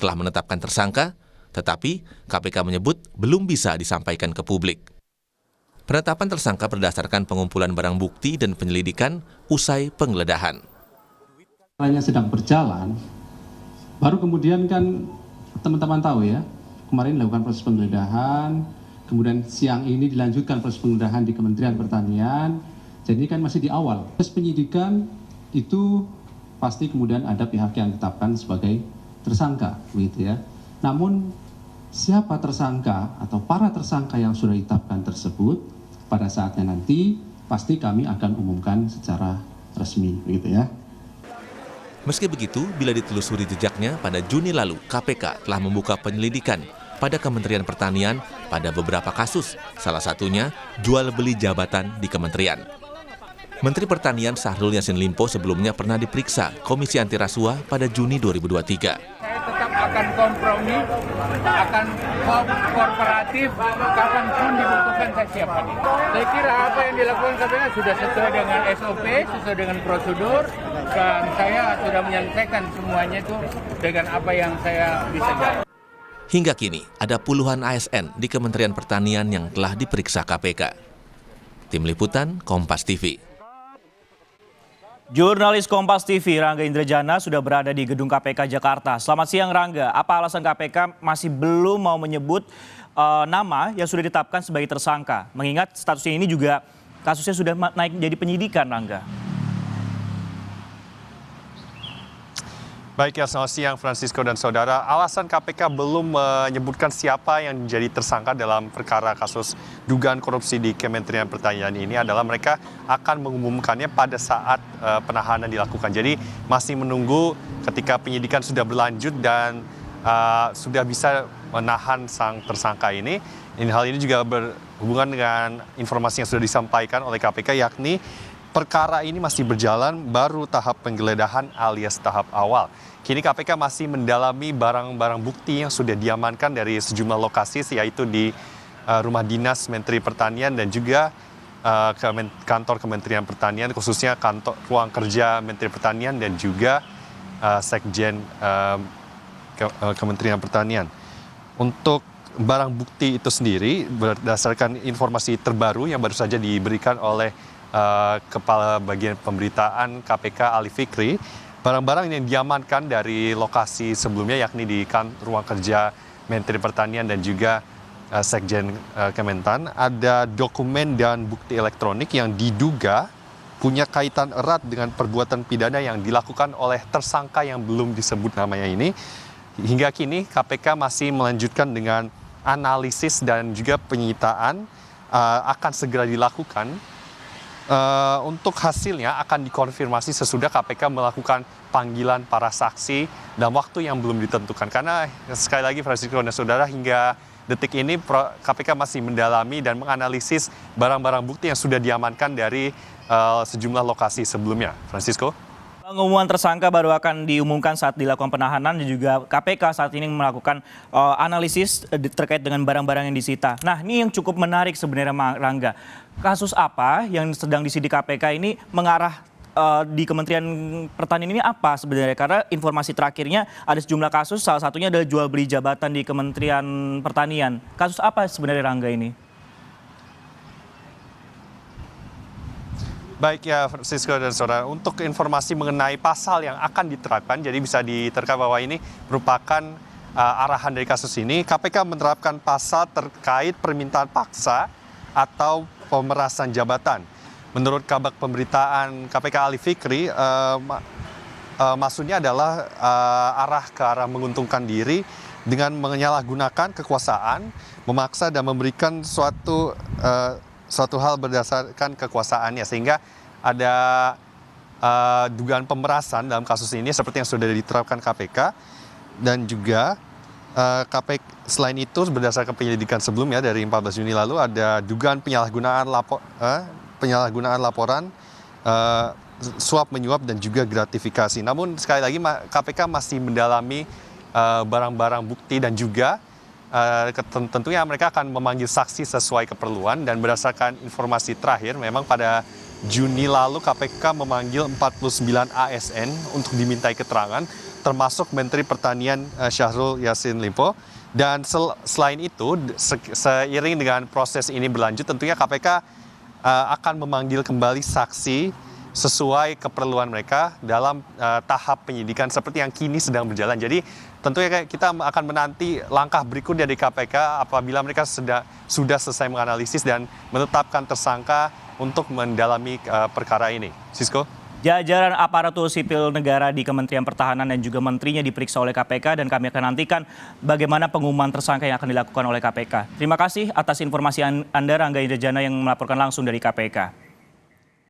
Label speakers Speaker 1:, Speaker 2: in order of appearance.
Speaker 1: telah menetapkan tersangka, tetapi KPK menyebut belum bisa disampaikan ke publik. Penetapan tersangka berdasarkan pengumpulan barang bukti dan penyelidikan usai penggeledahan.
Speaker 2: Hanya sedang berjalan, baru kemudian kan teman-teman tahu ya, kemarin dilakukan proses penggeledahan, kemudian siang ini dilanjutkan proses penggeledahan di Kementerian Pertanian, jadi kan masih di awal. Proses penyidikan itu pasti kemudian ada pihak yang ditetapkan sebagai tersangka, begitu ya. Namun siapa tersangka atau para tersangka yang sudah ditetapkan tersebut pada saatnya nanti pasti kami akan umumkan secara resmi, begitu ya.
Speaker 1: Meski begitu, bila ditelusuri jejaknya, pada Juni lalu KPK telah membuka penyelidikan pada Kementerian Pertanian pada beberapa kasus, salah satunya jual beli jabatan di kementerian. Menteri Pertanian Syahrul Yassin Limpo sebelumnya pernah diperiksa Komisi Anti Rasuah pada Juni 2023.
Speaker 3: Saya tetap akan kompromi, akan kooperatif, kapanpun dibutuhkan saya siap hadir. Saya kira apa yang dilakukan KPK sudah sesuai dengan SOP, sesuai dengan prosedur, dan saya sudah menyelesaikan semuanya itu dengan apa yang saya bisa jawab.
Speaker 1: Hingga kini, ada puluhan ASN di Kementerian Pertanian yang telah diperiksa KPK. Tim Liputan, Kompas TV.
Speaker 4: Jurnalis Kompas TV Rangga Indrajana sudah berada di gedung KPK Jakarta. Selamat siang Rangga, apa alasan KPK masih belum mau menyebut nama yang sudah ditetapkan sebagai tersangka? Mengingat statusnya ini juga kasusnya sudah naik menjadi penyidikan, Rangga.
Speaker 5: Baik ya, selamat siang Francisco dan saudara. Alasan KPK belum menyebutkan siapa yang menjadi tersangka dalam perkara kasus dugaan korupsi di Kementerian Pertanian ini adalah mereka akan mengumumkannya pada saat penahanan dilakukan. Jadi masih menunggu ketika penyidikan sudah berlanjut dan sudah bisa menahan sang tersangka ini. Hal ini juga berhubungan dengan informasi yang sudah disampaikan oleh KPK, yakni perkara ini masih berjalan, baru tahap penggeledahan alias tahap awal. Kini KPK masih mendalami barang-barang bukti yang sudah diamankan dari sejumlah lokasi, yaitu di rumah dinas Menteri Pertanian dan juga kantor Kementerian Pertanian, khususnya kantor ruang kerja Menteri Pertanian dan juga Sekjen Kementerian Pertanian. Untuk barang bukti itu sendiri, berdasarkan informasi terbaru yang baru saja diberikan oleh Kepala Bagian Pemberitaan KPK Ali Fikri, barang-barang yang diamankan dari lokasi sebelumnya yakni di ruang kerja Menteri Pertanian dan juga Sekjen Kementan, ada dokumen dan bukti elektronik yang diduga punya kaitan erat dengan perbuatan pidana yang dilakukan oleh tersangka yang belum disebut namanya ini. Hingga kini KPK masih melanjutkan dengan analisis dan juga penyitaan akan segera dilakukan. Untuk hasilnya akan dikonfirmasi sesudah KPK melakukan panggilan para saksi dalam waktu yang belum ditentukan. Karena sekali lagi Francisco dan saudara, hingga detik ini KPK masih mendalami dan menganalisis barang-barang bukti yang sudah diamankan dari sejumlah lokasi sebelumnya. Francisco?
Speaker 4: Pengumuman tersangka baru akan diumumkan saat dilakukan penahanan dan juga KPK saat ini melakukan analisis terkait dengan barang-barang yang disita. Nah, ini yang cukup menarik sebenarnya, Rangga. Kasus apa yang sedang disidik KPK ini mengarah di Kementerian Pertanian ini apa sebenarnya? Karena informasi terakhirnya ada sejumlah kasus, salah satunya adalah jual beli jabatan di Kementerian Pertanian. Kasus apa sebenarnya, Rangga, ini?
Speaker 5: Baik ya Francisco dan saudara, untuk informasi mengenai pasal yang akan diterapkan, jadi bisa diterka bahwa ini merupakan arahan dari kasus ini. KPK menerapkan pasal terkait permintaan paksa atau pemerasan jabatan. Menurut Kabag Pemberitaan KPK Ali Fikri, maksudnya adalah ke arah menguntungkan diri dengan menyalahgunakan kekuasaan, memaksa dan memberikan suatu hal berdasarkan kekuasaannya, sehingga ada dugaan pemerasan dalam kasus ini seperti yang sudah diterapkan KPK. Dan juga KPK selain itu berdasarkan penyelidikan sebelumnya dari 14 Juni lalu ada dugaan penyalahgunaan laporan, suap menyuap dan juga gratifikasi. Namun sekali lagi KPK masih mendalami barang-barang bukti dan juga tentunya mereka akan memanggil saksi sesuai keperluan. Dan berdasarkan informasi terakhir memang pada Juni lalu KPK memanggil 49 ASN untuk dimintai keterangan, termasuk Menteri Pertanian Syahrul Yassin Limpo. Dan selain itu, seiring dengan proses ini berlanjut, tentunya KPK akan memanggil kembali saksi sesuai keperluan mereka dalam tahap penyidikan seperti yang kini sedang berjalan. Jadi tentunya kita akan menanti langkah berikutnya dari KPK apabila mereka sudah selesai menganalisis dan menetapkan tersangka untuk mendalami perkara ini. Sisko?
Speaker 4: Jajaran aparatur sipil negara di Kementerian Pertahanan dan juga menterinya diperiksa oleh KPK dan kami akan nantikan bagaimana pengumuman tersangka yang akan dilakukan oleh KPK. Terima kasih atas informasi Anda, Rangga Indrajana, yang melaporkan langsung dari KPK.